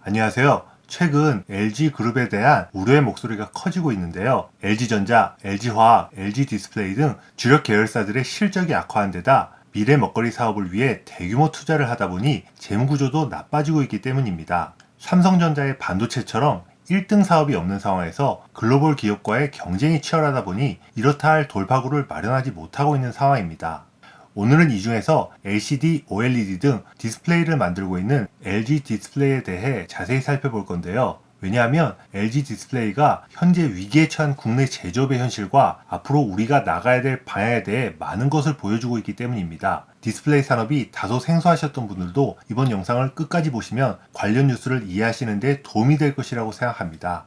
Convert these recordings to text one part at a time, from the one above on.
안녕하세요. 최근 LG그룹에 대한 우려의 목소리가 커지고 있는데요. LG전자, LG화학, LG디스플레이 등 주력 계열사들의 실적이 악화한 데다 미래 먹거리 사업을 위해 대규모 투자를 하다 보니 재무구조도 나빠지고 있기 때문입니다. 삼성전자의 반도체처럼 1등 사업이 없는 상황에서 글로벌 기업과의 경쟁이 치열하다 보니 이렇다 할 돌파구를 마련하지 못하고 있는 상황입니다. 오늘은 이 중에서 LCD, OLED 등 디스플레이를 만들고 있는 LG 디스플레이에 대해 자세히 살펴볼 건데요. 왜냐하면 LG 디스플레이가 현재 위기에 처한 국내 제조업의 현실과 앞으로 우리가 나가야 될 방향에 대해 많은 것을 보여주고 있기 때문입니다. 디스플레이 산업이 다소 생소하셨던 분들도 이번 영상을 끝까지 보시면 관련 뉴스를 이해하시는 데 도움이 될 것이라고 생각합니다.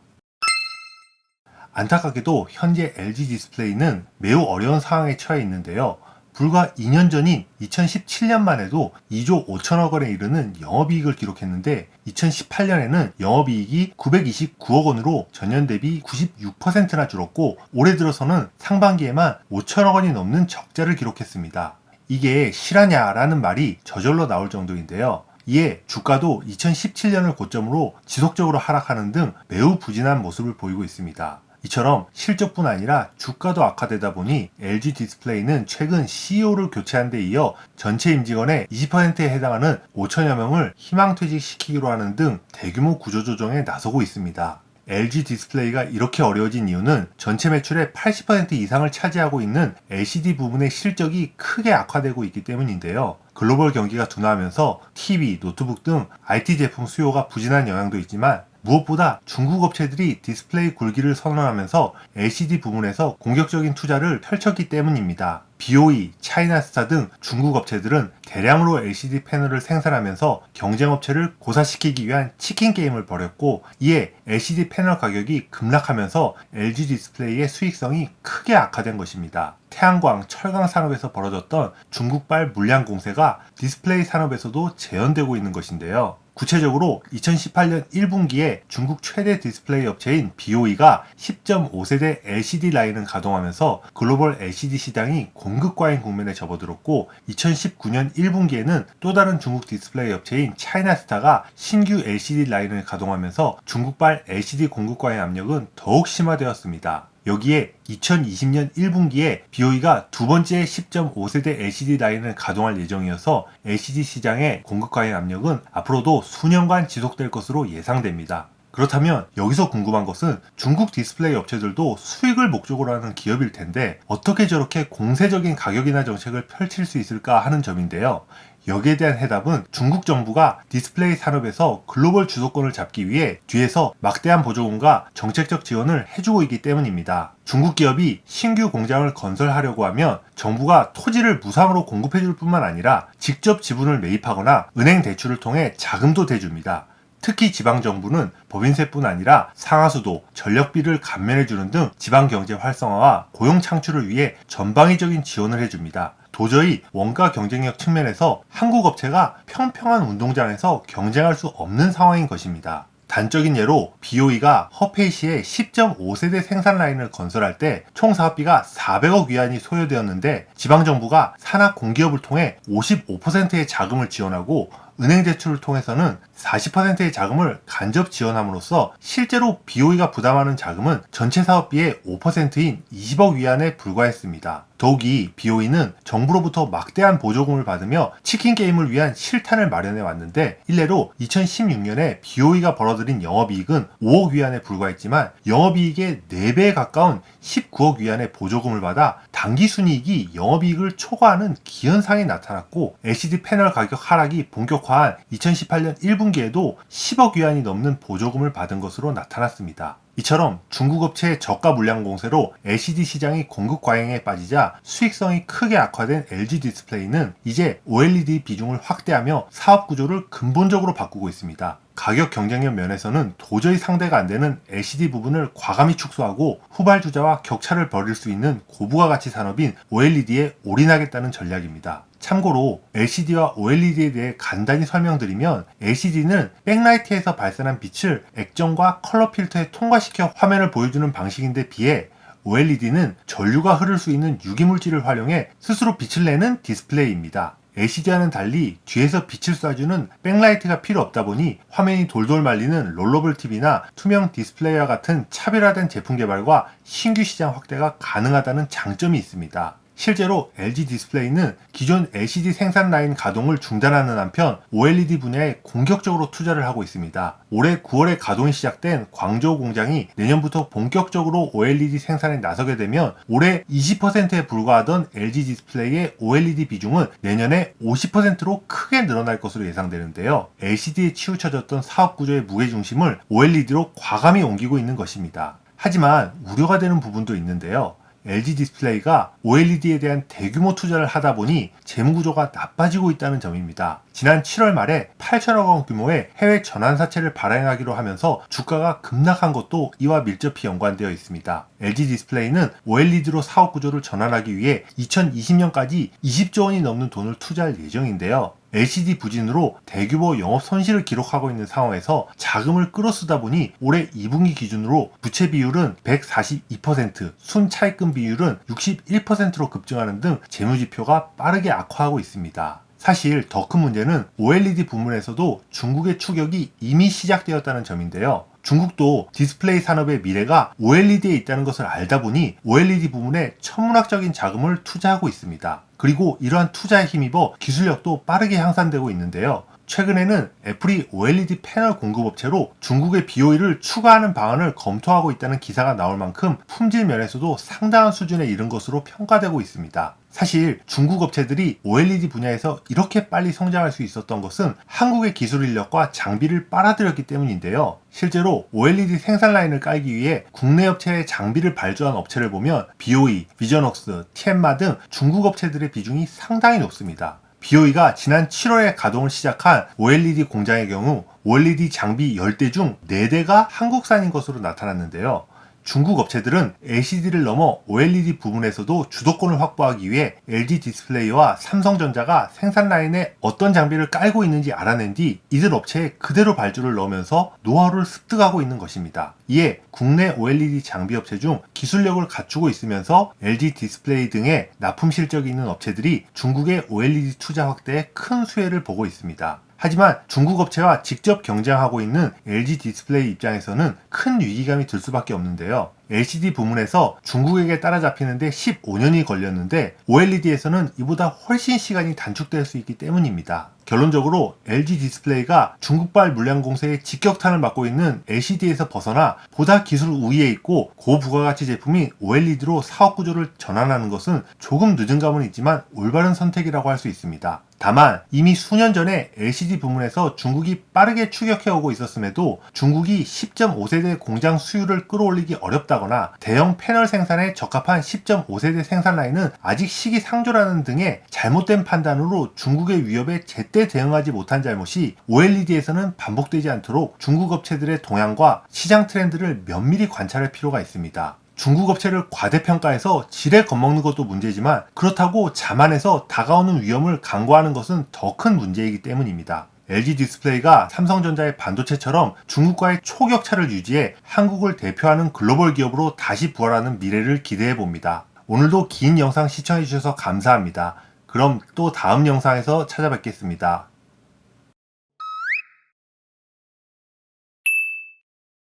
안타깝게도 현재 LG 디스플레이는 매우 어려운 상황에 처해 있는데요. 불과 2년 전인 2017년만 해도 2조 5천억 원에 이르는 영업이익을 기록했는데 2018년에는 영업이익이 929억 원으로 전년 대비 96%나 줄었고 올해 들어서는 상반기에만 5천억 원이 넘는 적자를 기록했습니다. 이게 실화냐라는 말이 저절로 나올 정도인데요. 이에 주가도 2017년을 고점으로 지속적으로 하락하는 등 매우 부진한 모습을 보이고 있습니다. 이처럼 실적뿐 아니라 주가도 악화되다 보니 LG 디스플레이는 최근 CEO를 교체한 데 이어 전체 임직원의 20%에 해당하는 5천여 명을 희망퇴직시키기로 하는 등 대규모 구조조정에 나서고 있습니다. LG 디스플레이가 이렇게 어려워진 이유는 전체 매출의 80% 이상을 차지하고 있는 LCD 부분의 실적이 크게 악화되고 있기 때문인데요. 글로벌 경기가 둔화하면서 TV, 노트북 등 IT 제품 수요가 부진한 영향도 있지만 무엇보다 중국 업체들이 디스플레이 굴기를 선언하면서 LCD 부문에서 공격적인 투자를 펼쳤기 때문입니다. BOE, 차이나스타 등 중국 업체들은 대량으로 LCD 패널을 생산하면서 경쟁업체를 고사시키기 위한 치킨 게임을 벌였고 이에 LCD 패널 가격이 급락하면서 LG 디스플레이의 수익성이 크게 악화된 것입니다. 태양광, 철강 산업에서 벌어졌던 중국발 물량 공세가 디스플레이 산업에서도 재현되고 있는 것인데요. 구체적으로 2018년 1분기에 중국 최대 디스플레이 업체인 BOE가 10.5세대 LCD 라인을 가동하면서 글로벌 LCD 시장이 공급 과잉 국면에 접어들었고 2019년 1분기에는 또 다른 중국 디스플레이 업체인 차이나스타가 신규 LCD 라인을 가동하면서 중국발 LCD 공급 과잉 압력은 더욱 심화되었습니다. 여기에 2020년 1분기에 BOE가 두 번째 10.5세대 LCD 라인을 가동할 예정이어서 LCD 시장의 공급 과잉 압력은 앞으로도 수년간 지속될 것으로 예상됩니다. 그렇다면 여기서 궁금한 것은 중국 디스플레이 업체들도 수익을 목적으로 하는 기업일 텐데 어떻게 저렇게 공세적인 가격이나 정책을 펼칠 수 있을까 하는 점인데요. 여기에 대한 해답은 중국 정부가 디스플레이 산업에서 글로벌 주도권을 잡기 위해 뒤에서 막대한 보조금과 정책적 지원을 해주고 있기 때문입니다. 중국 기업이 신규 공장을 건설하려고 하면 정부가 토지를 무상으로 공급해줄 뿐만 아니라 직접 지분을 매입하거나 은행 대출을 통해 자금도 대줍니다. 특히 지방정부는 법인세뿐 아니라 상하수도, 전력비를 감면해주는 등 지방경제 활성화와 고용 창출을 위해 전방위적인 지원을 해줍니다. 도저히 원가 경쟁력 측면에서 한국 업체가 평평한 운동장에서 경쟁할 수 없는 상황인 것입니다. 단적인 예로 BOE가 허페이시에 10.5세대 생산 라인을 건설할 때 총 사업비가 400억 위안이 소요되었는데 지방정부가 산학 공기업을 통해 55%의 자금을 지원하고 은행 대출을 통해서는 40%의 자금을 간접 지원함으로써 실제로 BOE가 부담하는 자금은 전체 사업비의 5%인 20억 위안에 불과했습니다. 더욱이 BOE는 정부로부터 막대한 보조금을 받으며 치킨 게임을 위한 실탄을 마련해 왔는데 일례로 2016년에 BOE가 벌어들인 영업이익은 5억 위안에 불과했지만 영업이익의 4배에 가까운 19억 위안의 보조금을 받아 당기순이익이 영업이익을 초과하는 기현상이 나타났고 LCD 패널 가격 하락이 본격화한 2018년 1분기에도 10억 위안이 넘는 보조금을 받은 것으로 나타났습니다. 이처럼 중국 업체의 저가 물량 공세로 LCD 시장이 공급 과잉에 빠지자 수익성이 크게 악화된 LG 디스플레이는 이제 OLED 비중을 확대하며 사업 구조를 근본적으로 바꾸고 있습니다. 가격 경쟁력 면에서는 도저히 상대가 안 되는 LCD 부분을 과감히 축소하고 후발주자와 격차를 벌일 수 있는 고부가 가치 산업인 OLED에 올인하겠다는 전략입니다. 참고로 LCD와 OLED에 대해 간단히 설명드리면 LCD는 백라이트에서 발산한 빛을 액정과 컬러 필터에 통과시켜 화면을 보여주는 방식인데 비해 OLED는 전류가 흐를 수 있는 유기물질을 활용해 스스로 빛을 내는 디스플레이입니다. LCD와는 달리 뒤에서 빛을 쏴주는 백라이트가 필요 없다 보니 화면이 돌돌 말리는 롤러블 TV나 투명 디스플레이와 같은 차별화된 제품 개발과 신규 시장 확대가 가능하다는 장점이 있습니다. 실제로 LG 디스플레이는 기존 LCD 생산 라인 가동을 중단하는 한편 OLED 분야에 공격적으로 투자를 하고 있습니다. 올해 9월에 가동이 시작된 광저우 공장이 내년부터 본격적으로 OLED 생산에 나서게 되면 올해 20%에 불과하던 LG 디스플레이의 OLED 비중은 내년에 50%로 크게 늘어날 것으로 예상되는데요. LCD에 치우쳐졌던 사업 구조의 무게중심을 OLED로 과감히 옮기고 있는 것입니다. 하지만 우려가 되는 부분도 있는데요. LG 디스플레이가 OLED에 대한 대규모 투자를 하다 보니 재무구조가 나빠지고 있다는 점입니다. 지난 7월 말에 8천억 원 규모의 해외 전환사채를 발행하기로 하면서 주가가 급락한 것도 이와 밀접히 연관되어 있습니다. LG 디스플레이는 OLED로 사업 구조를 전환하기 위해 2020년까지 20조 원이 넘는 돈을 투자할 예정인데요. LCD 부진으로 대규모 영업 손실을 기록하고 있는 상황에서 자금을 끌어쓰다 보니 올해 2분기 기준으로 부채 비율은 142%, 순차입금 비율은 61%로 급증하는 등 재무지표가 빠르게 악화하고 있습니다. 사실 더 큰 문제는 OLED 부문에서도 중국의 추격이 이미 시작되었다는 점인데요. 중국도 디스플레이 산업의 미래가 OLED에 있다는 것을 알다 보니 OLED 부문에 천문학적인 자금을 투자하고 있습니다. 그리고 이러한 투자에 힘입어 기술력도 빠르게 향상되고 있는데요. 최근에는 애플이 OLED 패널 공급업체로 중국의 BOE를 추가하는 방안을 검토하고 있다는 기사가 나올 만큼 품질 면에서도 상당한 수준에 이른 것으로 평가되고 있습니다. 사실 중국 업체들이 OLED 분야에서 이렇게 빨리 성장할 수 있었던 것은 한국의 기술 인력과 장비를 빨아들였기 때문인데요. 실제로 OLED 생산 라인을 깔기 위해 국내 업체의 장비를 발주한 업체를 보면 BOE, 비전웍스, 티엔마 등 중국 업체들의 비중이 상당히 높습니다. BOE가 지난 7월에 가동을 시작한 OLED 공장의 경우 OLED 장비 10대 중 4대가 한국산인 것으로 나타났는데요. 중국 업체들은 LCD를 넘어 OLED 부분에서도 주도권을 확보하기 위해 LG 디스플레이와 삼성전자가 생산 라인에 어떤 장비를 깔고 있는지 알아낸 뒤 이들 업체에 그대로 발주를 넣으면서 노하우를 습득하고 있는 것입니다. 이에 국내 OLED 장비 업체 중 기술력을 갖추고 있으면서 LG 디스플레이 등의 납품 실적이 있는 업체들이 중국의 OLED 투자 확대에 큰 수혜를 보고 있습니다. 하지만 중국 업체와 직접 경쟁하고 있는 LG 디스플레이 입장에서는 큰 위기감이 들 수밖에 없는데요. LCD 부문에서 중국에게 따라잡히는데 15년이 걸렸는데 OLED에서는 이보다 훨씬 시간이 단축될 수 있기 때문입니다. 결론적으로 LG 디스플레이가 중국발 물량 공세에 직격탄을 맞고 있는 LCD에서 벗어나 보다 기술 우위에 있고 고부가가치 제품인 OLED로 사업 구조를 전환하는 것은 조금 늦은 감은 있지만 올바른 선택이라고 할 수 있습니다. 다만 이미 수년 전에 LCD 부문에서 중국이 빠르게 추격해오고 있었음에도 중국이 10.5세대 공장 수율을 끌어올리기 어렵다거나 대형 패널 생산에 적합한 10.5세대 생산 라인은 아직 시기상조라는 등의 잘못된 판단으로 중국의 위협에 제때 대응하지 못한 잘못이 OLED에서는 반복되지 않도록 중국 업체들의 동향과 시장 트렌드를 면밀히 관찰할 필요가 있습니다. 중국 업체를 과대평가해서 지레 겁먹는 것도 문제지만 그렇다고 자만해서 다가오는 위험을 간과하는 것은 더 큰 문제이기 때문입니다. LG 디스플레이가 삼성전자의 반도체처럼 중국과의 초격차를 유지해 한국을 대표하는 글로벌 기업으로 다시 부활하는 미래를 기대해 봅니다. 오늘도 긴 영상 시청해 주셔서 감사합니다. 그럼 또 다음 영상에서 찾아뵙겠습니다.